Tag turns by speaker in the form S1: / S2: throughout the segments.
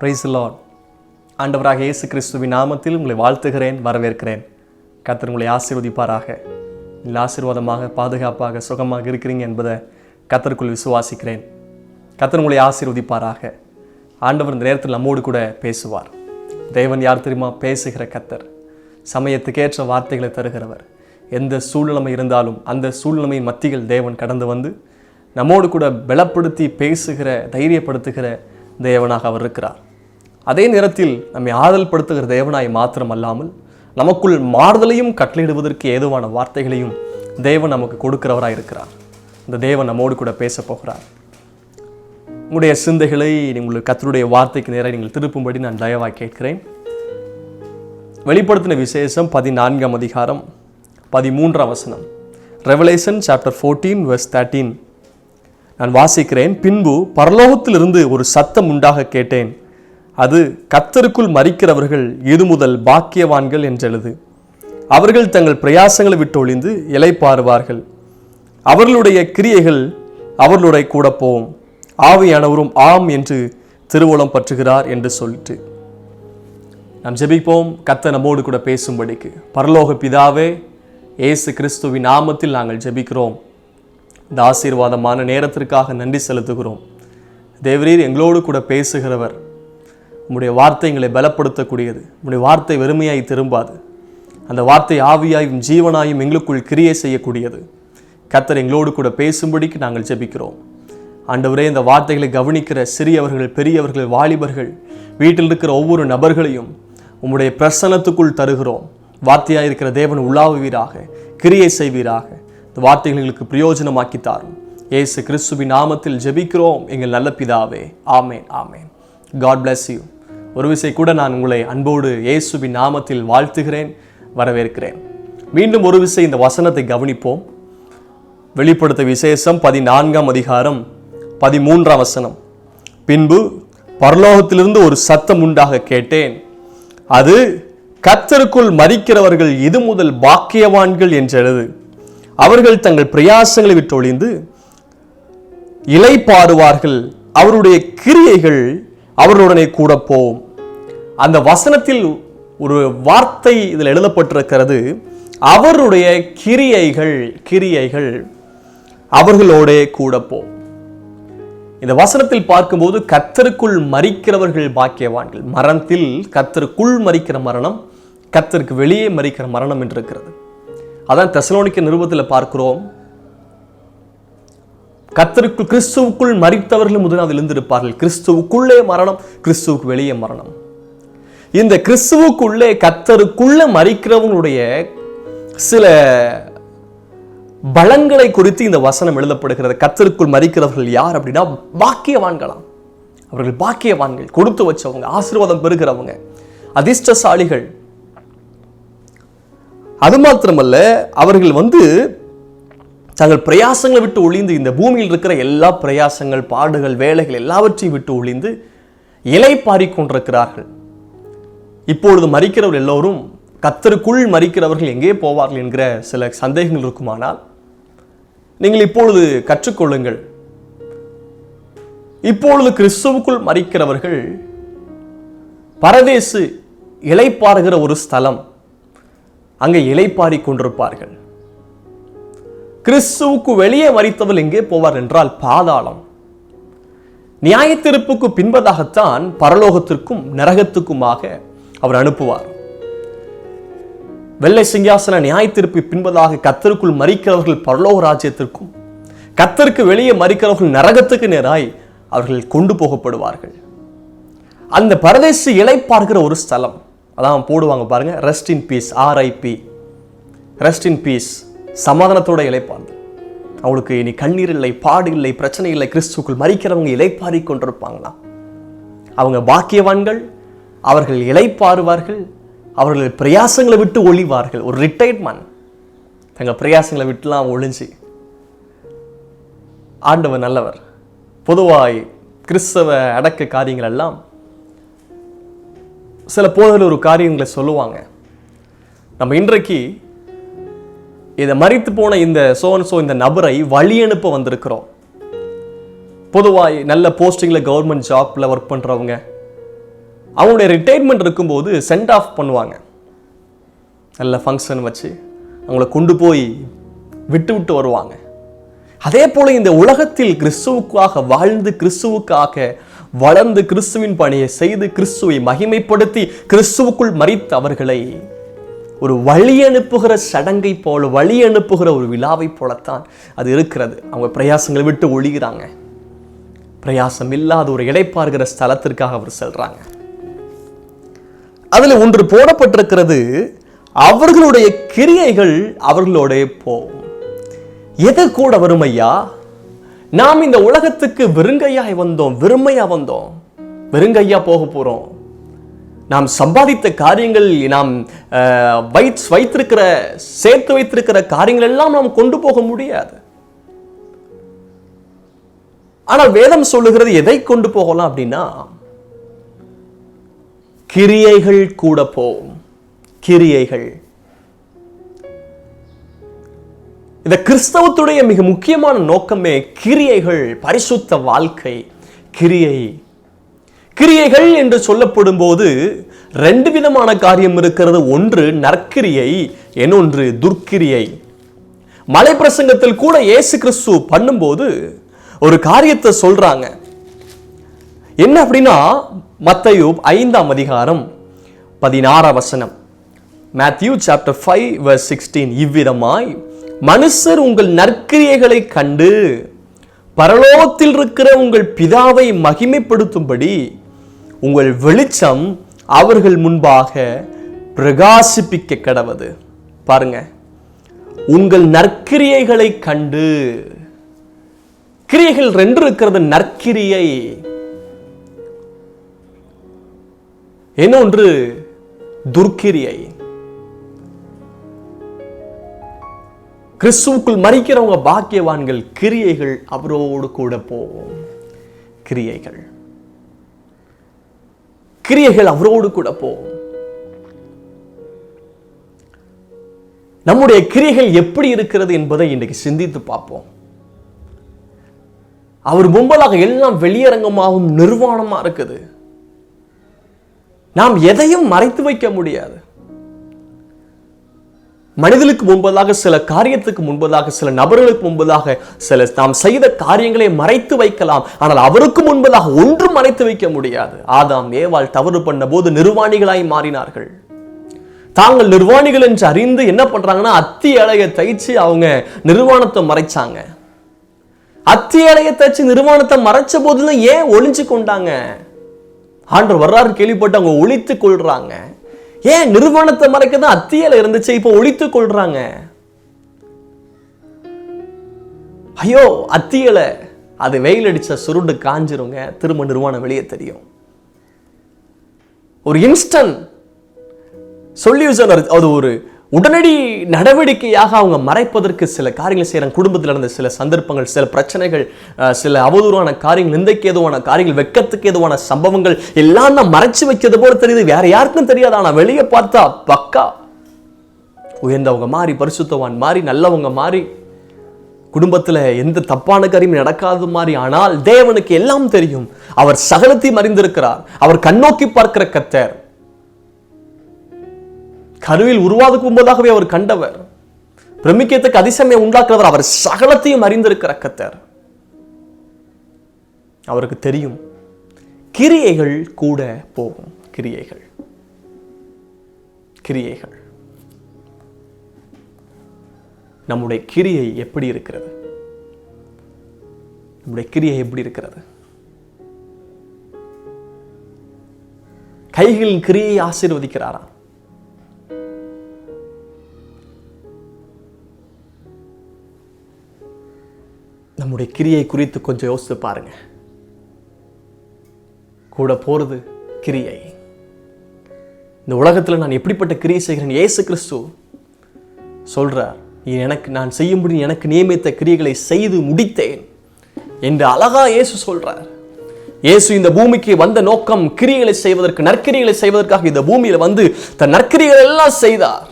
S1: Price the Lord. ஆண்டவராக இயேசு கிறிஸ்துவின் நாமத்தில் உங்களை வாழ்த்துகிறேன், வரவேற்கிறேன். கர்த்தர் உங்களை ஆசீர்வதிப்பாராக. இல்லை ஆசீர்வாதமாக, பாதுகாப்பாக, சுகமாக இருக்கிறீங்க என்பதை கர்த்தருக்குள் விசுவாசிக்கிறேன். கர்த்தர் உங்களை ஆசீர்வதிப்பாராக. ஆண்டவர் இந்த நேரத்தில் நம்மோடு கூட பேசுவார். தேவன் யார் தெரியுமா? பேசுகிற கர்த்தர், சமயத்துக்கேற்ற வார்த்தைகளை தருகிறவர். எந்த சூழ்நிலைமை இருந்தாலும் அந்த சூழ்நிலைமையின் மத்தியில் தேவன் கடந்து வந்து நம்மோடு கூட பலப்படுத்தி பேசுகிற, தைரியப்படுத்துகிற தேவனாக அவர் இருக்கிறார். அதே நேரத்தில் நம்மை ஆறுதல் படுத்துகிற தேவனாய் மாத்திரம் அல்லாமல் நமக்குள் மாறுதலையும் கட்டளையிடுவதற்கு ஏதுவான வார்த்தைகளையும் தேவன் நமக்கு கொடுக்கிறவராய் இருக்கிறார். இந்த தேவன் நம்மோடு கூட பேச போகிறார். உங்களுடைய சிந்தைகளை உங்களுக்கு கர்த்தருடைய வார்த்தைக்கு நேராக நீங்கள் திருப்பும்படி நான் தயவாய் கேட்கிறேன். வெளிப்படுத்தின விசேஷம் 14ஆம் அதிகாரம் 13ஆம் வசனம். ரெவலேஷன் சாப்டர் 14 verse 13 நான் வாசிக்கிறேன். பின்பு பரலோகத்திலிருந்து ஒரு சத்தம் உண்டாக கேட்டேன். அது, கர்த்தருக்குள் மரிக்கிறவர்கள் இது முதல் பாக்கியவான்கள் என்றெழுது. அவர்கள் தங்கள் பிரயாசங்களை விட்டு ஒழிந்து இளைப்பாறுவார்கள். அவர்களுடைய கிரியைகள் அவர்களுடைய கூட போகும். ஆவியானவரும் ஆம் என்று திருவுளம் பற்றுகிறார் என்று சொல்லிட்டு நாம் ஜெபிப்போம். கர்த்தர் நம்மோடு கூட பேசும்படிக்கு. பரலோக பிதாவே, இயேசு கிறிஸ்துவின் நாமத்தில் நாங்கள் ஜெபிக்கிறோம். இந்த ஆசீர்வாதமான நேரத்திற்காக நன்றி செலுத்துகிறோம். தேவரீர் எங்களோடு கூட பேசுகிறவர். உம்முடைய வார்த்தை எங்களை பலப்படுத்தக்கூடியது. உம்முடைய வார்த்தை வெறுமையாய் திரும்பாது. அந்த வார்த்தை ஆவியாயும் ஜீவனாயும் எங்களுக்குள் கிரியை செய்யக்கூடியது. கர்த்தர் எங்களோடு கூட பேசும்படிக்கு நாங்கள் ஜெபிக்கிறோம். ஆண்டவரே, இந்த வார்த்தைகளை கவனிக்கிற சிறியவர்கள், பெரியவர்கள், வாலிபர்கள், வீட்டில் இருக்கிற ஒவ்வொரு நபர்களையும் உம்முடைய பிரசன்னத்துக்குள் தருகிறோம். வார்த்தையாக இருக்கிற தேவன் உலாவுவீராக, கிரியை செய்வீராக. இந்த வார்த்தைகளுக்கு பிரயோஜனமாக்கி தாரும். இயேசு கிறிஸ்துவின் நாமத்தில் ஜெபிக்கிறோம் எங்கள் நல்ல பிதாவே. ஆமேன், ஆமேன். God bless you. ஒரு விசை கூட நான் உங்களை அன்போடு இயேசுவின் நாமத்தில் வாழ்த்துகிறேன், வரவேற்கிறேன். மீண்டும் ஒரு விசை இந்த வசனத்தை கவனிப்போம். வெளிப்படுத்த விசேஷம் 14ஆம் அதிகாரம் 13ஆம் வசனம். பின்பு பரலோகத்திலிருந்து ஒரு சத்தம் உண்டாக கேட்டேன். அது, கர்த்தருக்குள் மரிக்கிறவர்கள் இது முதல் பாக்கியவான்கள் என்றெழுது. அவர்கள் தங்கள் பிரயாசங்களை விட்டு ஒழிந்து இளைப்பாறுவார்கள். அவருடைய கிரியைகள் அவர்களுடனே கூட போகும். அந்த வசனத்தில் ஒரு வார்த்தை இதில் எழுதப்பட்டிருக்கிறது. அவருடைய கிரியைகள் அவர்களோடே கூட போகும். இந்த வசனத்தில் பார்க்கும்போது கர்த்தருக்குள் மரிக்கிறவர்கள் பாக்கியவான்கள். மரணத்தில் கர்த்தருக்குள் மரிக்கிற மரணம், கர்த்தருக்கு வெளியே மரிக்கிற மரணம் என்று இருக்கிறது. அதான் தெசலோனிக்க நிருபத்தில் பார்க்கிறோம். கர்த்தருக்குள், கிறிஸ்துவுக்குள் மரித்தவர்கள் முதலாவது எழுந்திருப்பார்கள். கிறிஸ்துவுக்குள்ளே மரணம், கிறிஸ்துவுக்கு வெளியே மரணம். இந்த கிறிஸ்துவுக்குள்ளே கர்த்தருக்குள்ள மரிக்கிறவங்களுடைய சில பலன்களை குறித்து இந்த வசனம் எழுதப்படுகிறது. கர்த்தருக்குள் மரிக்கிறவர்கள் யார் அப்படின்னா பாக்கியவான்களாம். அவர்கள் பாக்கியவான்கள், கொடுத்து வச்சவங்க, ஆசீர்வாதம் பெறுகிறவங்க, அதிர்ஷ்டசாலிகள். அது மாத்திரமல்ல, அவர்கள் தங்கள் பிரயாசங்களை விட்டு ஒழிந்து, இந்த பூமியில் இருக்கிற எல்லா பிரயாசங்கள், பாடுகள், வேலைகள் எல்லாவற்றையும் விட்டு ஒழிந்து இளைப்பாறிக் கொண்டிருக்கிறார்கள். இப்பொழுது மரிக்கிறவர்கள் எல்லோரும் கர்த்தருக்குள் மரிக்கிறவர்கள் எங்கே போவார்கள் என்கிற சில சந்தேகங்கள் இருக்குமானால் நீங்கள் இப்பொழுது கற்றுக்கொள்ளுங்கள். இப்பொழுது கிறிஸ்துவுக்குள் மரிக்கிறவர்கள் பரதேசு, இளைப்பாறுகிற ஒரு ஸ்தலம், அங்கே இளைப்பாறி கொண்டிருப்பார்கள். கிறிஸ்துவுக்கு வெளியே மரித்தவர்கள் எங்கே போவார் என்றால் பாதாளம். நியாயத்தீர்ப்புக்கு பின்பதாகத்தான் பரலோகத்திற்கும் நரகத்துக்குமாக அவர் அனுப்புவார். வெள்ளை சிங்காசன நியாயத்தீர்ப்பு பின்பதாக கர்த்தருக்குள் மரிக்கிறவர்கள் பரலோக ராஜ்யத்திற்கும், கர்த்தருக்கு வெளியே மரிக்கிறவர்கள் நரகத்துக்கு நேராய் அவர்கள் கொண்டு போகப்படுவார்கள். அந்த பரதேசி இளைப்பாறுகிற ஒரு ஸ்தலம், அதான் போடுவாங்க பாருங்க, rest in peace, RIP, rest in peace, சமாதானத்தோட இளைப்பாறுதல். அவங்களுக்கு இனி கண்ணீர் இல்லை, பாடு இல்லை, பிரச்சனை இல்லை. கிறிஸ்துவுக்குள் மரிக்கிறவங்க இளைப்பாறி கொண்டிருப்பாங்களாம். அவங்க பாக்கியவான்கள். அவர்கள் இளைப்பாறுவார்கள். அவர்கள் பிரயாசங்களை விட்டு ஒழிவார்கள். ஒரு ரிட்டையர்ட் மேன் தங்கள் பிரயாசங்களை விட்டுலாம் ஒழிஞ்சு. ஆண்டவர் நல்லவர். பொதுவாய் கிறிஸ்தவ அடக்க காரியங்கள் எல்லாம் சில போதில் ஒரு காரியங்களை சொல்லுவாங்க. நம்ம இன்றைக்கு இதை மரித்து போன இந்த நபரை வழி அனுப்ப வந்திருக்கிறோம். பொதுவாக நல்ல போஸ்டிங்கில் கவர்மெண்ட் ஜாப்பில் ஒர்க் பண்ணுறவங்க, அவங்களுடைய ரிட்டையர்மெண்ட் இருக்கும்போது சென்ட் ஆஃப் பண்ணுவாங்க. நல்ல ஃபங்க்ஷன் வச்சு அவங்கள கொண்டு போய் விட்டு விட்டு வருவாங்க. அதே போல இந்த உலகத்தில் கிறிஸ்துவுக்காக வாழ்ந்து, கிறிஸ்துவுக்காக வளர்ந்து, கிறிஸ்துவின் பணியை செய்து, கிறிஸ்துவை மகிமைப்படுத்தி, கிறிஸ்துவுக்குள் மரித்த அவர்களை ஒரு வழி அனுப்புகிற சடங்கை போல, வழி அனுப்புகிற ஒரு விழாவை போலத்தான் அது இருக்கிறது. அவங்க பிரயாசங்களை விட்டு ஒழிகிறாங்க. பிரயாசம் இல்லாத ஒரு இடைப்பார்கிற ஸ்தலத்திற்காக அவர் செல்றாங்க. அதுல ஒன்று போடப்பட்டிருக்கிறது, அவர்களுடைய கிரியைகள் அவர்களோட போகும். எது கூட வரும் ஐயா? நாம் இந்த உலகத்துக்கு வெறுங்கையாய் வந்தோம், வெறுமையா வந்தோம், வெறுங்கையா போக போறோம். நாம் சம்பாதித்த காரியங்கள், நாம் வைத்திருக்கிற, சேர்த்து வைத்திருக்கிற காரியங்கள் எல்லாம் நாம் கொண்டு போக முடியாது. ஆனால் வேதம் சொல்லுகிறது எதை கொண்டு போகலாம் அப்படின்னா, கிரியைகள் கூட போகும். கிரியைகள். இந்த கிறிஸ்தவத்துடைய மிக முக்கியமான நோக்கமே கிரியைகள், பரிசுத்த வாழ்க்கை. கிரியைகள் என்று சொல்லப்படும் போது ரெண்டு விதமான காரியம் இருக்கிறது. ஒன்று நற்கிரியை, இன்னொன்று துர்க்கிரியை. மலை பிரசங்கத்தில் கூட இயேசு கிறிஸ்து பண்ணும்போது ஒரு காரியத்தை சொல்றாங்க. என்ன அப்படின்னா, மத்தேயு 5ஆம் அதிகாரம் 16ஆம் வசனம், Matthew chapter 5 verse 16, இவ்விதமாய் மனுஷர் உங்கள் நற்கிரியைகளை கண்டு பரலோகத்தில் இருக்கிற உங்கள் பிதாவை மகிமைப்படுத்தும்படி உங்கள் வெளிச்சம் அவர்கள் முன்பாக பிரகாசிப்பிக்க கடவது. பாருங்க, உங்கள் நற்கிரியைகளை கண்டு. கிரியைகள் ரெண்டு இருக்கிறது. நற்கிரியை, இன்னொன்று துர்க்கிரியை. கிறிஸ்துவுக்குள் மரிக்கிறவங்க பாக்கியவான்கள். கிரியைகள் அவரோடு கூட போகும். கிரியைகள் அவரோடு கூட போகும். நம்முடைய கிரியைகள் எப்படி இருக்கிறது என்பதை இன்றைக்கு சிந்தித்து பார்ப்போம். அவர் முன்பதாக எல்லாம் வெளியரங்கமாகவும் நிர்வாணமா இருக்குது. நாம் எதையும் மறைத்து வைக்க முடியாது. மனிதனுக்கு முன்பதாக, சில காரியத்துக்கு முன்பதாக, சில நபர்களுக்கு முன்பதாக சில நாம் செய்த காரியங்களை மறைத்து வைக்கலாம். ஆனால் அவருக்கு முன்பதாக ஒன்றும் மறைத்து வைக்க முடியாது. ஆதாம் ஏவாள் தவறு பண்ண போது நிர்வாணிகளாய் மாறினார்கள். தாங்கள் நிர்வாணிகள் என்று அறிந்து என்ன பண்றாங்கன்னா, அத்தி இலையை தைச்சு அவங்க நிர்வாணத்தை மறைச்சாங்க. அத்தி இலையை தைச்சு நிர்வாணத்தை மறைச்ச போதுதான் ஏன் ஒளிஞ்சு கொண்டாங்க? ஆண்டவர் வர்றாரு கேள்விப்பட்டு அவங்க ஒளித்துக் கொள்றாங்க. ஏன்? நிர்வாணத்தை மறைக்கதான் அத்தியில இருந்துச்சு, இப்ப ஒளித்துக் கொள்றாங்க. ஐயோ, அத்தியில அது வெயில் அடிச்ச சுருண்டு காஞ்சிருங்க, திரும்ப நிர்வாணம் வெளியே தெரியும். ஒரு இன்ஸ்டன்ட் சொல்யூஷன், அது ஒரு உடனடி நடவடிக்கையாக அவங்க மறைப்பதற்கு சில காரியங்கள் செய்யறாங்க. குடும்பத்தில் நடந்த சில சந்தர்ப்பங்கள், சில பிரச்சனைகள், சில அவதூறான காரியங்கள், நிந்தைக்கு ஏதுவான காரியங்கள், வெட்கத்துக்கு ஏதுவான சம்பவங்கள் எல்லாம் நான் மறைச்சு வைக்கிறது போல தெரியுது. வேற யாருக்கும் தெரியாது. ஆனா வெளியே பார்த்தா பக்கா உயர்ந்தவங்க மாறி, பரிசுத்தவான் மாறி, நல்லவங்க மாறி, குடும்பத்துல எந்த தப்பான காரியம் நடக்காத மாதிரி. ஆனால் தேவனுக்கு எல்லாம் தெரியும். அவர் சகலத்தையும் அறிந்திருக்கிறார். அவர் கண்ணோக்கி பார்க்கிற கர்த்தர். கருவில் உருவாதுக்கு முன்பதாகவே அவர் கண்டவர். பிரமிக்கத்துக்கு அதிசயம் உண்டாக்குறவர். அவர் சகலத்தையும் அறிந்திருக்கிற கர்த்தர். அவருக்கு தெரியும். கிரியைகள் கூட போகும். கிரியைகள். நம்முடைய கிரியை எப்படி இருக்கிறது? நம்முடைய கிரியை எப்படி இருக்கிறது? கைகளின் கிரியை ஆசீர்வதிக்கிறாரா? நம்முடைய கிரியை குறித்து கொஞ்சம் யோசித்து பாருங்க. கூட போறது கிரியை. இந்த உலகத்தில் நான் எப்படிப்பட்ட கிரியை செய்கிறேன்? இயேசு கிறிஸ்து சொல்றார், நான் செய்யும்படி எனக்கு நியமித்த கிரியைகளை செய்து முடித்தேன் என்று அழகா இயேசு சொல்றார். இயேசு இந்த பூமிக்கு வந்த நோக்கம் கிரியைகளை செய்வதற்கு, நற்கிரியைகளை செய்வதற்காக இந்த பூமியில வந்து தன் நற்கிரியைகள் எல்லாம் செய்தார்.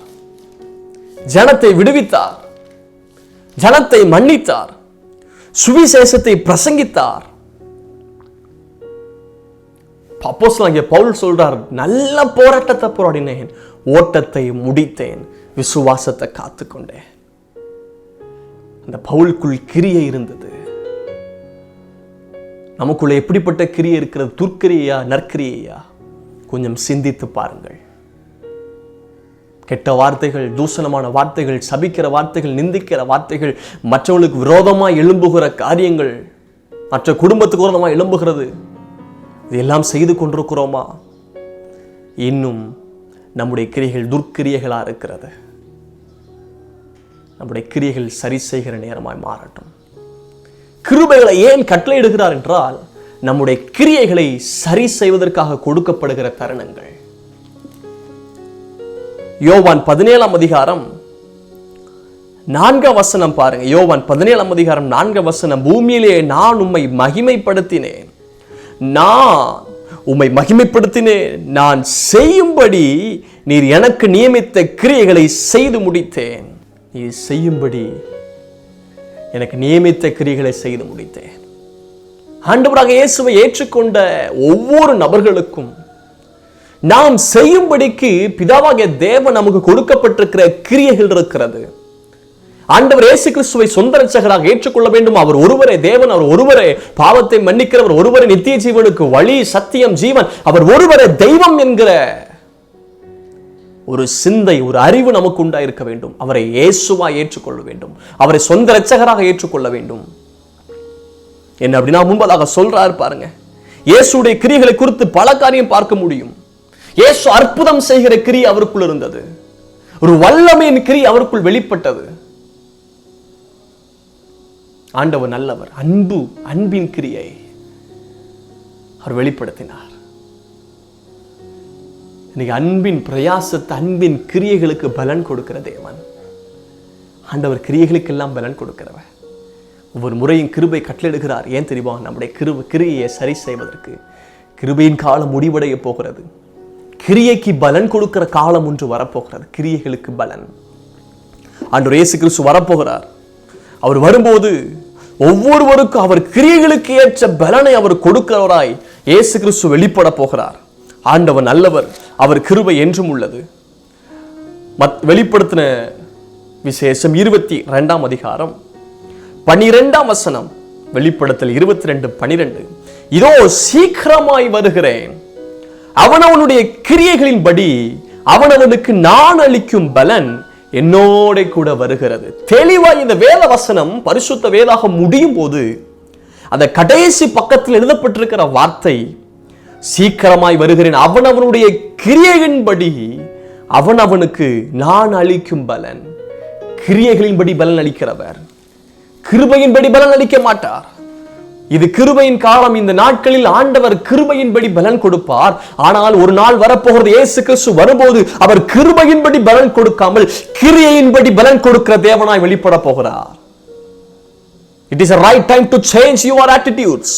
S1: ஜனத்தை விடுவித்தார், ஜனத்தை மன்னித்தார், சுவிசேஷத்தை பிரசங்கித்தார். அப்போஸ்தலனாகிய பவுல் சொல்றார், நல்ல போராட்டத்தை போராடினேன், ஓட்டத்தை முடித்தேன், விசுவாசத்தை காத்துக்கொண்டேன். அந்த பவுலுக்குள் கிரியை இருந்தது. நமக்குள்ள எப்படிப்பட்ட கிரியை இருக்கிறது? துர்க்கிரியா நற்கிரியையா? கொஞ்சம் சிந்தித்து பாருங்கள். கெட்ட வார்த்தைகள், தூஷணமான வார்த்தைகள், சபிக்கிற வார்த்தைகள், நிந்திக்கிற வார்த்தைகள், மற்றவர்களுக்கு விரோதமாக எழும்புகிற காரியங்கள், மற்ற குடும்பத்துக்கு விரோதமாக எழும்புகிறது, இதெல்லாம் செய்து கொண்டிருக்கிறோமா? இன்னும் நம்முடைய கிரியைகள் துர்க்கிரியைகளாக இருக்கிறது. நம்முடைய கிரியைகள் சரி செய்கிற நேரமாய் மாறட்டும். கிருபைகளை ஏன் கட்டளையிடுகிறார் என்றால், நம்முடைய கிரியைகளை சரி செய்வதற்காக கொடுக்கப்படுகிற தருணங்கள். யோவான் 17ஆம் அதிகாரம் 4ஆம் வசனம் பாருங்க. யோவான் 17ஆம் அதிகாரம் 4ஆம் வசனம், பூமியிலே நான் உம்மை மகிமைப்படுத்தினேன், நான் உம்மை மகிமைப்படுத்தினேன், நான் செய்யும்படி நீர் எனக்கு நியமித்த கிரியைகளை செய்து முடித்தேன். நீ செய்யும்படி எனக்கு நியமித்த கிரியைகளை செய்து முடித்தேன். ஆண்டவராக இயேசுவை ஏற்றுக்கொண்ட ஒவ்வொரு நபர்களுக்கும் நாம் செய்யும்படிக்கு பிதாவாகிய தேவன் நமக்கு கொடுக்கப்பட்டிருக்கிற கிரியைகள் இருக்கிறது. ஆண்டவர் இயேசு கிறிஸ்துவை சொந்த இரட்சகராக ஏற்றுக்கொள்ள வேண்டும். அவர் ஒருவரே தேவன், அவர் ஒருவரே பாவத்தை மன்னிக்கிறவர், ஒருவரே நித்திய ஜீவனுக்கு வழி, சத்தியம், ஜீவன், அவர் ஒருவரே தெய்வம் என்கிற ஒரு சிந்தை, ஒரு அறிவு நமக்கு உண்டாயிருக்க வேண்டும். அவரை இயேசுவா ஏற்றுக்கொள்ள வேண்டும், அவரை சொந்த இரட்சகராக ஏற்றுக்கொள்ள வேண்டும். என்ன அப்படின்னா, முன்பதாக சொல்றாரு பாருங்க, இயேசுடைய கிரியைகளை குறித்து பல காரியம் பார்க்க முடியும். இயேசு அற்புதம் செய்கிற கிரியை அவருக்குள் இருந்தது, ஒரு வல்லமையின் கிரியை அவருக்குள் வெளிப்பட்டது. ஆண்டவர் நல்லவர், அன்பின் கிரியை அவர் வெளிப்படுத்தினார். இன்னைக்கு அன்பின் பிரயாசத்தை, அன்பின் கிரியைகளுக்கு பலன் கொடுக்கிற தேவன் ஆண்டவர். கிரியைகளுக்கெல்லாம் பலன் கொடுக்கிறவர். ஒவ்வொரு முறையும் கிருபை கட்டளையிடுகிறார். ஏன் தெரியுமா? நம்முடைய கிரியையை சரி செய்வதற்கு. கிருபையின் காலம் முடிவடைய போகிறது. கிரியைக்கு பலன் கொடுக்கிற காலம் ஒன்று வரப்போகிறது. கிரியைகளுக்கு பலன். ஆண்டவர் இயேசு கிறிஸ்து வரப்போகிறார். அவர் வரும்போது ஒவ்வொருவருக்கும் அவர் கிரியைகளுக்கு ஏற்ற பலனை அவர் கொடுக்கிறவராய் இயேசு கிறிஸ்து வெளிப்பட போகிறார். ஆண்டவர் நல்லவர், அவர் கிருபை என்றும் உள்ளது. வெளிப்படுத்தின விசேஷம் 22ஆம் அதிகாரம் 12ஆம் வசனம். வெளிப்படுத்தல் 22:12, இதோ சீக்கிரமாய் வருகிறேன், அவனவனுடைய கிரியைகளின்படி அவனவனுக்கு நான் அளிக்கும் பலன் என்னோட கூட வருகிறது. தெளிவாய் இந்த வேத வசனம், பரிசுத்த வேதாகம் முடியும் போது அந்த கடைசி பக்கத்தில் எழுதப்பட்டிருக்கிற வார்த்தை, சீக்கிரமாய் வருகிறேன், அவனவனுடைய கிரியைகளின்படி அவனவனுக்கு நான் அளிக்கும் பலன். கிரியைகளின்படி பலன் அளிக்கிறவர், கிருபையின்படி பலன் அளிக்க மாட்டார். இது கிருபையின் காலம். இந்த நாட்களில் ஆண்டவர் கிருபையின்படி பலன் கொடுப்பார். ஆனால் ஒரு நாள் வரப்போகிறது, இயேசு கிறிஸ்து வரும்போது அவர் கிருபையின்படி பலன் கொடுக்காமல் கிரியையின்படி பலன் கொடுக்கிற தேவனாய் வெளிப்பட போகிறார். It is a right time to change your attitudes.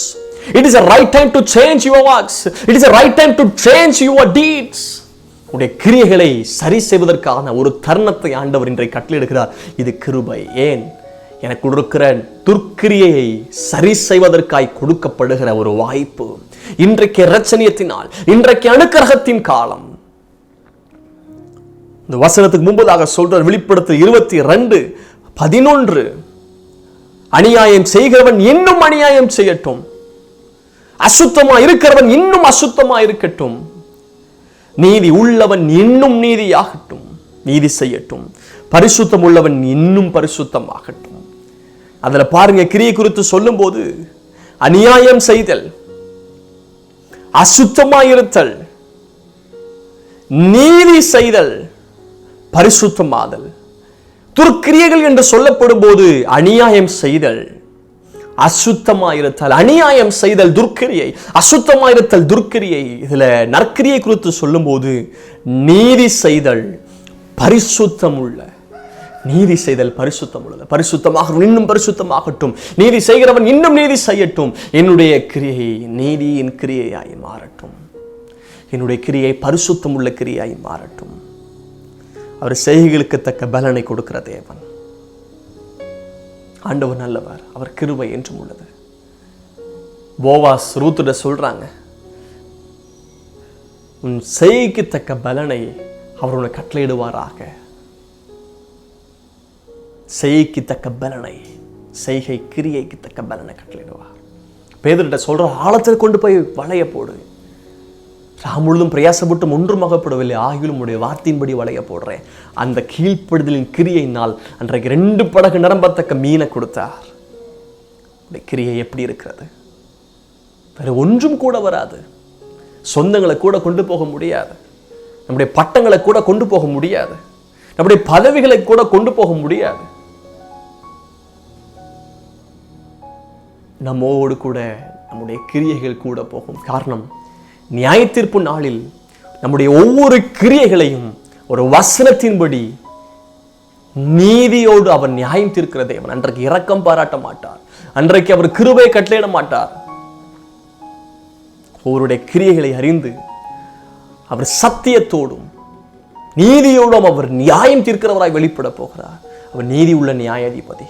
S1: It is a right time to change your works. It is a right time to change your deeds. உடைய கிரியைகளை சரி செய்வதற்கான ஒரு தருணத்தை ஆண்டவர் இன்றைக்கு கட்டளையிடுகிறார். இது கிருபை. ஏன்? எனக்கு இருக்கிற துர்க்கிரியை சரி செய்வதற்காய் கொடுக்கப்படுகிற ஒரு வாய்ப்பு. இன்றைக்கு இரட்சணியத்தினால், இன்றைக்கு அனுக்கிரகத்தின் காலம். இந்த வசனத்துக்கு முன்பதாக சொல்ற வெளிப்படுத்த 22:11, அநியாயம் செய்கிறவன் இன்னும் அநியாயம் செய்யட்டும், அசுத்தமா இருக்கிறவன் இன்னும் அசுத்தமா இருக்கட்டும், நீதி உள்ளவன் இன்னும் நீதியாகட்டும், நீதி செய்யட்டும், பரிசுத்தம் உள்ளவன் இன்னும் பரிசுத்தமாகட்டும். அதுல பாருங்க, கிரியை குறித்து சொல்லும் போது அநியாயம் செய்தல், அசுத்தமாயிருத்தல், நீதி செய்தல், பரிசுத்தமாதல். துர்க்கிரியைகள் என்று சொல்லப்படும் போது அநியாயம் செய்தல், அசுத்தமாயிருத்தல், அநியாயம் செய்தல் துர்க்கிரியை, அசுத்தமாயிருத்தல் துர்க்கிரியை. இதுல நற்கிரியை குறித்து சொல்லும் போது நீதி செய்தல், பரிசுத்தம் உள்ள, நீதி செய்தல் பரிசுத்தம் உள்ளது. பரிசுத்தமாக இன்னும் பரிசுத்தமாகட்டும், நீதி செய்கிறவன் இன்னும் நீதி செய்யட்டும். என்னுடைய கிரியை நீதியின் கிரியையாய் மாறட்டும், என்னுடைய கிரியை பரிசுத்தம் உள்ள கிரியாய் மாறட்டும். அவர் செய்கைகளுக்கு தக்க பலனை கொடுக்கிற தேவன். ஆண்டவர் நல்லவர், அவர் கிருபை என்றும் உள்ளது. போவாஸ் ரூத்துட சொல்றாங்க, உன் செய்கைக்கு தக்க பலனை அவர் உனக்கு கட்டளையிடுவாராக. செய்கைக்கு தக்க பலனை, செய்கை கிரியைக்கு தக்க பலனை கட்டளையிடுவார். பேதுருட்ட சொல்ற, ஆழத்தில் கொண்டு போய் வளைய போடு. முழுதும் பிரயாசப்பட்டும் ஒன்றும் அகப்படவில்லை, ஆகிலும் உடைய வார்த்தையின்படி வளைய போடுறேன். அந்த கீழ்ப்படுதலின் கிரியையினால் அன்றைக்கு 2 படகு நிரம்பத்தக்க மீனை கொடுத்தார். கிரியை எப்படி இருக்கிறது? வேற ஒன்றும் கூட வராது. சொந்தங்களை கூட கொண்டு போக முடியாது, நம்முடைய பட்டங்களை கூட கொண்டு போக முடியாது, நம்முடைய பதவிகளை கூட கொண்டு போக முடியாது. நம்மோடு கூட நம்முடைய கிரியைகள் கூட போகும். காரணம், நியாயத்தீர்ப்பு நாளில் நம்முடைய ஒவ்வொரு கிரியைகளையும் ஒரு வசனத்தின்படி நீதியோடு அவர் நியாயம் தீர்க்கிற தேவன். அன்றைக்கு இரக்கம் பாராட்ட மாட்டார், அன்றைக்கு அவர் கிருபை கட்டளையிட மாட்டார். ஒவ்வொருடைய கிரியைகளை அறிந்து அவர் சத்தியத்தோடும் நீதியோடும் அவர் நியாயம் தீர்க்கிறவராய் வெளிப்பட போகிறார். அவர் நீதி உள்ள நியாயாதிபதி.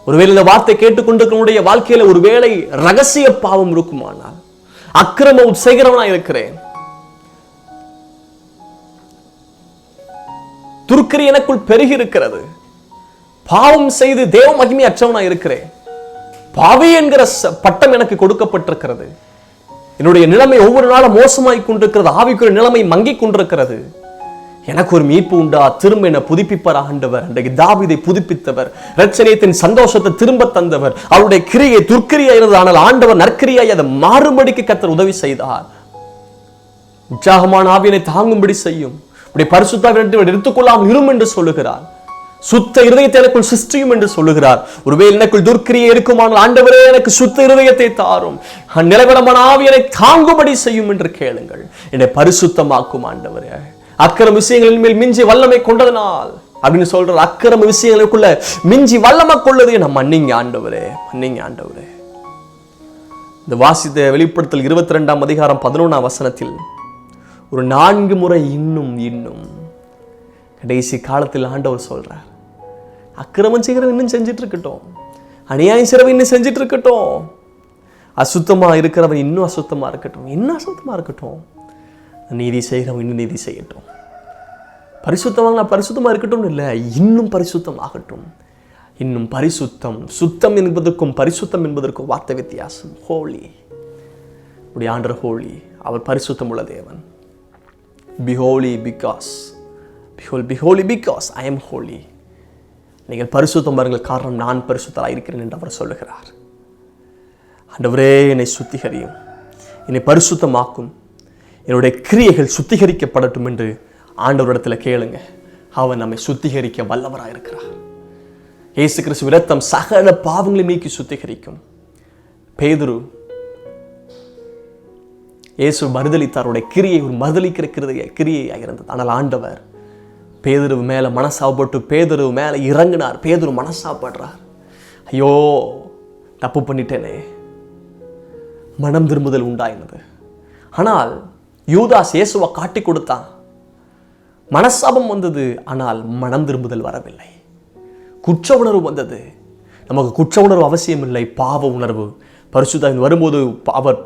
S1: ஒருவேளை இந்த வார்த்தை கேட்டுக்கொண்டிருக்கிற வாழ்க்கையில ஒருவேளை ரகசிய பாவம் இருக்குமானால், அக்கிரம செய்கிறவனா இருக்கிறேன், துர்க்கரி எனக்குள் பெருகி இருக்கிறது, பாவம் செய்து தேவ மகிமை அற்றவனா இருக்கிறேன், பாவி என்கிற பட்டம் எனக்கு கொடுக்கப்பட்டிருக்கிறது, என்னுடைய நிலைமை ஒவ்வொரு நாளும் மோசமாய் கொண்டிருக்கிறது, ஆவிக்குரிய நிலைமை மங்கிக் கொண்டிருக்கிறது, எனக்கு ஒரு மீட்பு உண்டா, திரும்ப என்ன புதுப்பிப்பார் ஆண்டவர். அன்றைக்கு தாவீதை புதுப்பித்தவர், இரட்சணியத்தின் சந்தோஷத்தை திரும்ப தந்தவர். அவருடைய கிரியை துர்க்கிரியாய் இருந்தது, ஆனால் ஆண்டவர் நற்கிரியாய் அதை மாறும்படிக்கு கர்த்தர் உதவி செய்தார். உற்சாகமான ஆவியனை தாங்கும்படி செய்யும், உடைய பரிசுத்தாவியை எடுத்துக்கொள்ளாமல் இரும் என்று சொல்லுகிறார். சுத்த இருதயத்தை எனக்குள் சிருஷ்டியும் என்று சொல்லுகிறார். ஒருவேளை எனக்குள் துர்க்கிரியை இருக்குமானால், ஆண்டவரே எனக்கு சுத்த இருதயத்தை தாரும், நிலவரமான ஆவியனை தாங்கும்படி செய்யும் என்று கேளுங்கள். என்னை பரிசுத்தமாக்கும் ஆண்டவரே. அக்கிரம விஷயங்களின் மேல் மிஞ்சி வல்லமை கொண்டதனால் அப்படின்னு சொல்ற, அக்கிரம விஷயங்களுக்குள்ள மிஞ்சி வல்லமை கொள்ளது என மன்னிங்க ஆண்டவரே, மன்னிங்க ஆண்டவரே. இந்த வாசித்த வெளிப்படுத்தல் 22ஆம் அதிகாரம் 11ஆம் வசனத்தில் ஒரு 4 முறை இன்னும் இன்னும் கடைசி காலத்தில் ஆண்டவர் சொல்றார், அக்கிரமம் செய்கிறவன் இன்னும் செஞ்சிட்டு இருக்கட்டும், அநியாயம் செய்கிறவன் இன்னும் செஞ்சிட்டு இருக்கட்டும், அசுத்தமா இருக்கிறவன் இன்னும் அசுத்தமா இருக்கட்டும், இன்னும் அசுத்தமா இருக்கட்டும், நீதி செய்கிறவன் இன்னும் நீதி செய்யட்டும், பரிசுத்தமாக பரிசுத்தமா இருக்கட்டும் இல்லை, இன்னும் பரிசுத்தம் ஆகட்டும். இன்னும் பரிசுத்தம், சுத்தம் என்பதற்கும் பரிசுத்தம் என்பதற்கும் வார்த்தை வித்தியாசம். ஹோலி, உடைய ஆண்டவர் ஹோலி, அவர் பரிசுத்தம் உள்ள தேவன். Be holy because I am holy. நீங்கள் பரிசுத்தம் பாருங்கள், காரணம் நான் பரிசுத்தராக இருக்கிறேன் என்று அவர் சொல்லுகிறார். ஆண்டவரே என்னை சுத்திகரியும், என்னை பரிசுத்தமாக்கும், என்னுடைய கிரியைகள் சுத்திகரிக்கப்படட்டும் என்று ஆண்டவரிடத்தில் கேளுங்க. அவர் நம்மை சுத்திகரிக்க வல்லவராக இருக்கிறார். இயேசு கிறிஸ்து இரத்தம் சகல பாவங்களை நீக்கி சுத்திகரிக்கும். பேதுரு இயேசு மறுதலித்தாருடைய கிரியை ஒரு மறுதலிக்கிற கிரியையாக இருந்தது. ஆனால் ஆண்டவர் பேதுரு மேல மனசாப்பட்டு பேதுரு மேல இறங்கினார். பேதுரு மனசாப்படுறார், ஐயோ தப்பு பண்ணிட்டேனே, மனம் திரும்புதல் உண்டாயினது. ஆனால் யூதாஸ் இயேசுவை காட்டி கொடுத்தான், மனசாபம் வந்தது, ஆனால் மனம் திரும்புதல் வரவில்லை. குற்ற உணர்வு வந்தது. நமக்கு குற்ற உணர்வு அவசியம் இல்லை, பாவ உணர்வு. பரிசுத்தம் வரும்போது அவர்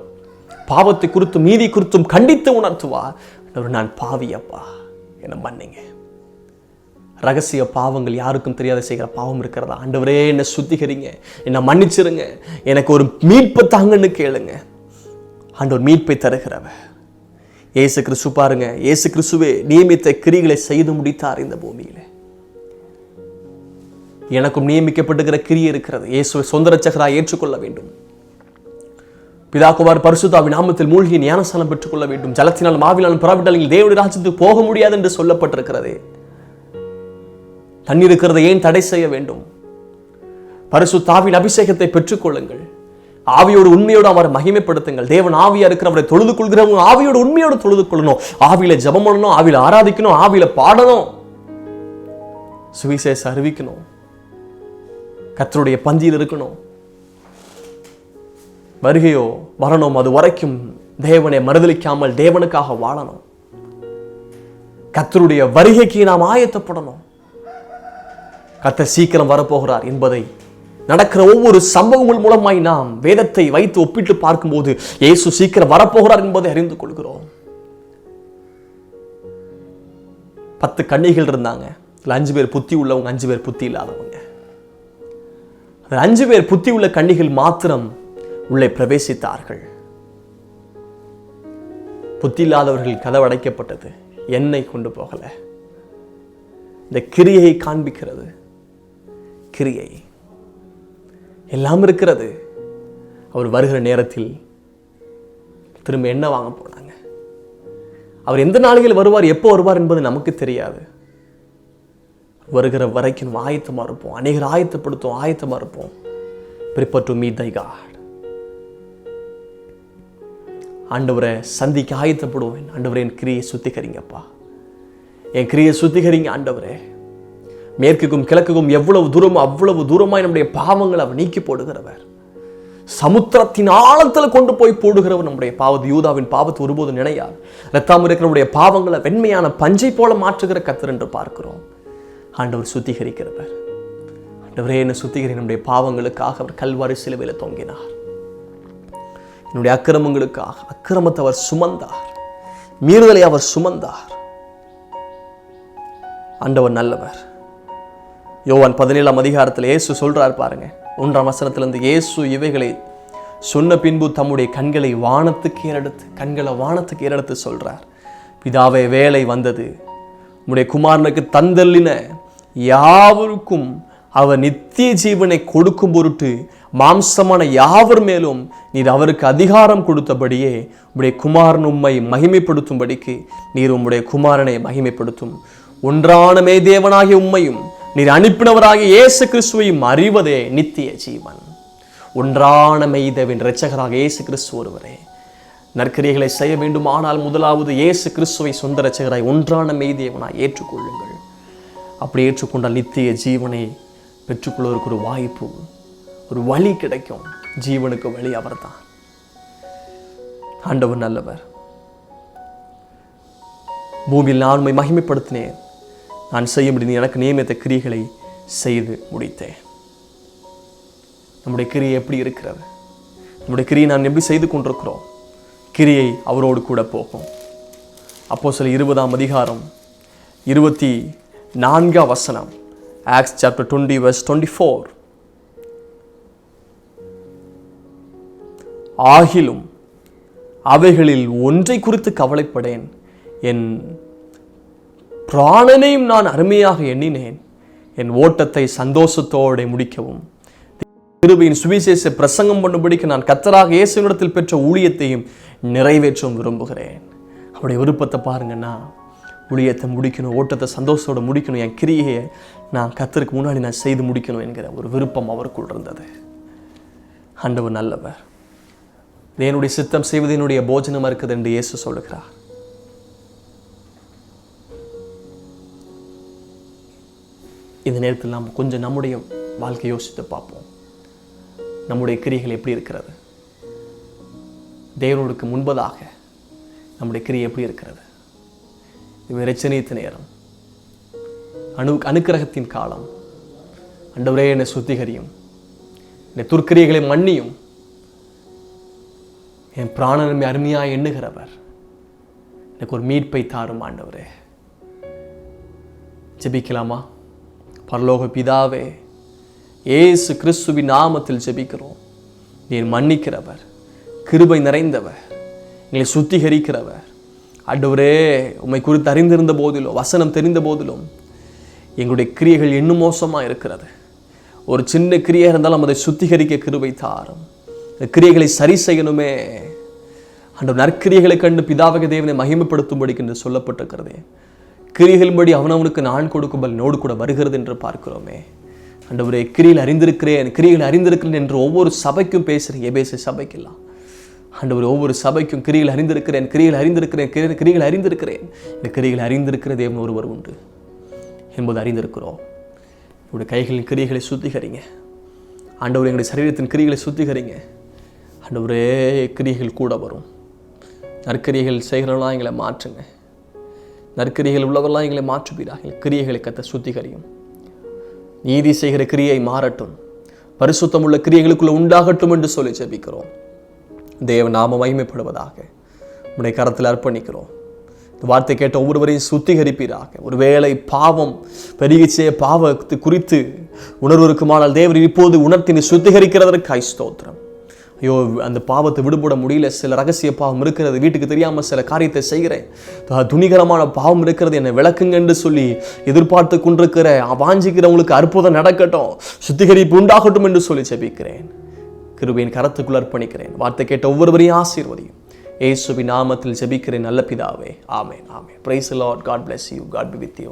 S1: பாவத்தை குறித்தும் நீதி குறித்தும் கண்டித்து உணர்த்துவார். நான் பாவியப்பா என்ன மன்னிங்க. ரகசிய பாவங்கள் யாருக்கும் தெரியாத செய்கிற பாவம் இருக்கிறதா? ஆண்டவரே என்னை சுத்திகரிங்க, என்னை மன்னிச்சிருங்க, எனக்கு ஒரு மீட்பை தாங்கன்னு கேளுங்க. ஆண்டவர் மீட்பை தருகிறவர் இயேசு கிறிஸ்து. பாருங்க, இயேசு கிறிஸ்துவே நியமித்த கிரிகளை செய்து முடித்தார் இந்த பூமியில. எனக்கும் நியமிக்கப்பட்டுகிற கிரியை இருக்கிறது. இயேசுவை சொந்த ரட்சகராய் ஏற்றுக்கொள்ள வேண்டும். பிதாகுமார் பரிசுத்தாவின் நாமத்தில் மூழ்கி ஞானஸ்நானம் பெற்றுக் கொள்ள வேண்டும். ஜலத்தினாலும் ஆவினாலும் பிறவிட்டால் நீங்கள் தேவனுடைய ராஜ்யத்துக்கு போக முடியாது என்று சொல்லப்பட்டிருக்கிறதே. தண்ணீர் இருக்கிறதை ஏன் தடை செய்ய வேண்டும்? பரிசுத்தாவின் அபிஷேகத்தை பெற்றுக்கொள்ளுங்கள். ஆவியோடு உண்மையோடு அவரை மகிமைப்படுத்துங்கள். தேவன் ஆவியா இருக்கிறவரை தொழுது கொள்கிறவங்க ஆவியோடு உண்மையோடு தொழுது கொள்ளணும். ஆவியில ஜெபம் பண்ணணும், ஆவியில ஆராதிக்கணும், ஆவியில பாடணும், சுவிசேஷ அறிவிக்கணும், கர்த்தருடைய பந்தியில் இருக்கணும். வருகையோ வரணும், அது வரைக்கும் தேவனை மறுதலிக்காமல் தேவனுக்காக வாழணும். கர்த்தருடைய வருகைக்கு நாம் ஆயத்தப்படணும். கர்த்தர் சீக்கிரம் வரப்போகிறார் என்பதை நடக்கிற ஒவ்வொரு சம்பவங்கள் மூலமாய் நாம் வேதத்தை வைத்து ஒப்பிட்டு பார்க்கும்போது இயேசு சீக்கிரம் வரப்போகிறார் என்பதை அறிந்து கொள்கிறோம். 10 கன்னிகள் இருந்தாங்க. அதில் 5 பேர் புத்தி உள்ளவங்க, 5 பேர் புத்தி இல்லாதவங்க. அதில் 5 பேர் புத்தி உள்ள கன்னிகள் மாத்திரம் உள்ளே பிரவேசித்தார்கள். புத்தி இல்லாதவர்கள் கதவு அடைக்கப்பட்டது. என்னை கொண்டு போகல. இந்த கிரியை காண்பிக்கிறது. கிரியை எல்லாம் இருக்கிறது. அவர் வருகிற நேரத்தில் திரும்ப என்ன வாங்க போனாங்க. அவர் எந்த நாளில் வருவார், எப்போ வருவார் என்பது நமக்கு தெரியாது. வருகிற வரைக்கும் ஆயத்தமா இருப்போம். அநேகர் ஆயத்தப்படுத்தும், ஆயத்தமா இருப்போம். Prepare to meet thy God. ஆண்டவரை சந்திக்க ஆயத்தப்படுவேன். ஆண்டவரே, என் கிரியை சுத்திகரிங்கப்பா, என் கிரியை சுத்திகரிங்க ஆண்டவரே. மேற்குக்கும் கிழக்குக்கும் எவ்வளவு தூரமோ அவ்வளவு தூரமாய் நம்முடைய பாவங்களை அவர் நீக்கி போடுகிறவர். சமுத்திரத்தின் ஆழத்தில் கொண்டு போய் போடுகிறவர் நம்முடைய பாவத்தை. யூதாவின் பாவத்தை ஒருபோது நினையார். இரத்தாம் இருக்கிற பாவங்களை வெண்மையான பஞ்சை போல மாற்றுகிற கர்த்தர் என்று பார்க்கிறோம். ஆண்டவர் சுத்திகரிக்கிறவர். ஆண்டவரே, என்னை சுத்திகரி. நம்முடைய பாவங்களுக்காக அவர் கல்வாரி சிலுவையில் தொங்கினார். என்னுடைய அக்கிரமங்களுக்காக அக்கிரமத்தை அவர் சுமந்தார். மீறுதலை அவர் சுமந்தார். ஆண்டவர் நல்லவர். யோவான் 17ஆம் அதிகாரத்தில் இயேசு சொல்றார் பாருங்க, 1ஆம் வசனத்திலிருந்து. இயேசு இவைகளை சொன்ன பின்பு தம்முடைய கண்களை வானத்துக்கு ஏறெடுத்து சொல்றார், பிதாவே, வேலை வந்தது. உம்முடைய குமாரனுக்கு தந்தள்ளின யாவருக்கும் அவர் நித்திய ஜீவனை கொடுக்கும் பொருட்டு மாம்சமான யாவர் மேலும் நீர் அவருக்கு அதிகாரம் கொடுத்தபடியே உம்முடைய குமாரன் உம்மை மகிமைப்படுத்தும்படிக்கு நீர் உம்முடைய குமாரனை மகிமைப்படுத்தும். ஒன்றான மெய்தேவனாகிய உம்மையும் நீர் அனுப்பினவராகிய இயேசு கிறிஸ்துவையும் அறிவதே நித்திய ஜீவன். ஒன்றான மெய்தேவன் இரட்சகராக இயேசு கிறிஸ்து ஒருவரே. நற்கிரியைகளை செய்ய வேண்டுமானால் முதலாவது இயேசு கிறிஸ்துவை சொந்த இரட்சகராய் ஒன்றான மெய்தேவனாய் ஏற்றுக்கொள்ளுங்கள். அப்படி ஏற்றுக்கொண்டால் நித்திய ஜீவனை பெற்றுக்கொள்வதற்கு ஒரு வாய்ப்பு, ஒரு வழி கிடைக்கும். ஜீவனுக்கு வழி அவர்தான். ஆண்டவர் நல்லவர். பூமியில் நான் உம்மை மகிமைப்படுத்தினேன். நான் செய்ய முடியும் எனக்கு நியமித்த கிரியைகளை செய்து முடித்தேன். நம்முடைய கிரியை எப்படி இருக்கிறது? நம்முடைய கிரியை நான் எப்படி செய்து கொண்டிருக்கிறோம்? கிரியை அவரோடு கூட போகும். அப்போஸ்தலர் 20ஆம் அதிகாரம் 24ஆம் வசனம். Acts chapter 20 verse 24. ஆகிலும் அவைகளில் ஒன்றை குறித்து கவலைப்படேன், என் பிராணனையும் நான் அருமையாக எண்ணினேன், என் ஓட்டத்தை சந்தோஷத்தோடு முடிக்கவும் கிருபையின் சுவிசேஷ பிரசங்கம் பண்ணும்படிக்கு நான் கர்த்தராகிய இயேசுவினிடத்தில் பெற்ற ஊழியத்தையும் நிறைவேற்றவும் விரும்புகிறேன். அவருடைய விருப்பத்தை பாருங்கன்னா, ஊழியத்தை முடிக்கணும், ஓட்டத்தை சந்தோஷத்தோடு முடிக்கணும், என் கிரியையை நான் கர்த்தருக்கு முன்னாடி நான் செய்து முடிக்கணும் என்கிற ஒரு விருப்பம் அவருக்குள் இருந்தது. ஆண்டவர் நல்லவர். என்னுடைய சித்தம் செய்வது என்னுடைய போஜனமா இருக்குது என்று இயேசு சொல்லுகிறார். இந்த நேரத்தில் நாம் கொஞ்சம் நம்முடைய வாழ்க்கை யோசித்து பார்ப்போம். நம்முடைய கிரியைகள் எப்படி இருக்கிறது? தேவனுக்கு முன்பதாக நம்முடைய கிரியை எப்படி இருக்கிறது? இது இரட்சணியத்தின் நேரம், அனுக்கிரகத்தின் காலம். ஆண்டவரே, என்னை சுத்திகரியும், என்னை துர்க்கிரியைகளை மன்னியும், என் பிராணனை அருமையாக எண்ணுகிறவர், எனக்கு ஒரு மீட்பை தாரும் ஆண்டவரே. ஜெபிக்கலாமா? பரலோக பிதாவே, இயேசு கிறிஸ்துவின் நாமத்தில் ஜெபிக்கிறோம். நீர் மன்னிக்கிறவர், கிருபை நிறைந்தவர், எங்களை சுத்திகரிக்கிறவர். ஆண்டவரே, உம்மை குறித்து அறிந்திருந்த போதிலும், வசனம் தெரிந்த போதிலும் எங்களுடைய கிரியைகள் இன்னும் மோசமாக இருக்கிறது. ஒரு சின்ன கிரியை இருந்தாலும் அதை சுத்திகரிக்க கிருபை தாரும். கிரியைகளை சரி செய்யணுமே ஆண்டவர். நற்கிரியைகளை கண்டு பிதாவக தேவனை மகிமைப்படுத்தும்படிக்கு என்று சொல்லப்பட்டிருக்கிறதே. கிரியைகளின்படி அவனவனுக்கு நான் கொடுக்கும் நோடு கூட வருகிறது என்று பார்க்கிறோமே. ஆண்டவரே, கிரியில் அறிந்திருக்கிறேன், கிரியில் அறிந்திருக்கிறேன் என்று ஒவ்வொரு சபைக்கும் பேசுகிறேன். எபேசு சபைக்கெல்லாம் ஆண்டவர் ஒவ்வொரு சபைக்கும் கிரியில் அறிந்திருக்கிறேன், கிரியில் அறிந்திருக்கிறேன், கிரியில் அறிந்திருக்கிறேன். இந்த கிரியில் அறிந்திருக்கிற தேவன் ஒருவர் உண்டு என்பது அறிந்திருக்கிறோம். என்னுடைய கைகளின் கிரியைகளை சுத்திகரிங்க ஆண்டவர். எங்களுடைய சரீரத்தின் கிரியைகளை சுத்திகரிங்க ஆண்டவரே. கிரியைகள் கூட வரும். நற்கிரியைகள் செய்கிறவர்களாக எங்களை மாற்றுங்க. நற்கிரியைகள் உள்ளவர்களாக எங்களை மாற்றுவீராக. கிரியைகளை கத்த சுத்திகரியும். நீதி செய்கிற கிரியை மாறட்டும், பரிசுத்தம் உள்ள கிரியைகளுக்குள்ள உண்டாகட்டும் என்று சொல்லி ஜெபிக்கிறோம். தேவ நாம மகிமைப்படுவதாக உம்முடைய கரத்தில் அர்ப்பணிக்கிறோம். வார்த்தை கேட்ட ஒவ்வொருவரையும் சுத்திகரிப்பீராக. ஒருவேளை பாவம் பெருகிச்சே பாவத்தை குறித்து உணர்வு இருக்குமானால் தேவன் இப்போது உணர்த்தி சுத்திகரிக்கிறதற்காய் ஸ்தோத்திரம். ஐயோ, அந்த பாவத்தை விடுபட முடியல, சில ரகசிய பாவம் இருக்கிறது, வீட்டுக்கு தெரியாமல் சில காரியத்தை செய்கிறேன், துணிகரமான பாவம் இருக்கிறது, என்னை விளக்குங்க என்று சொல்லி எதிர்பார்த்து கொண்டிருக்கிற வாஞ்சிக்கிறவங்களுக்கு அற்புதம் நடக்கட்டும், சுத்திகரிப்பு உண்டாகட்டும் என்று சொல்லி ஜெபிக்கிறேன். கிருபையின் கரத்துக்குள் அர்ப்பணிக்கிறேன். வார்த்தை கேட்ட ஒவ்வொருவரையும் ஆசீர்வதியும். இயேசுவின் நாமத்தில் ஜெபிக்கிறேன் நல்ல பிதாவே. ஆமென், ஆமென். Praise the Lord. God bless you. God be with you.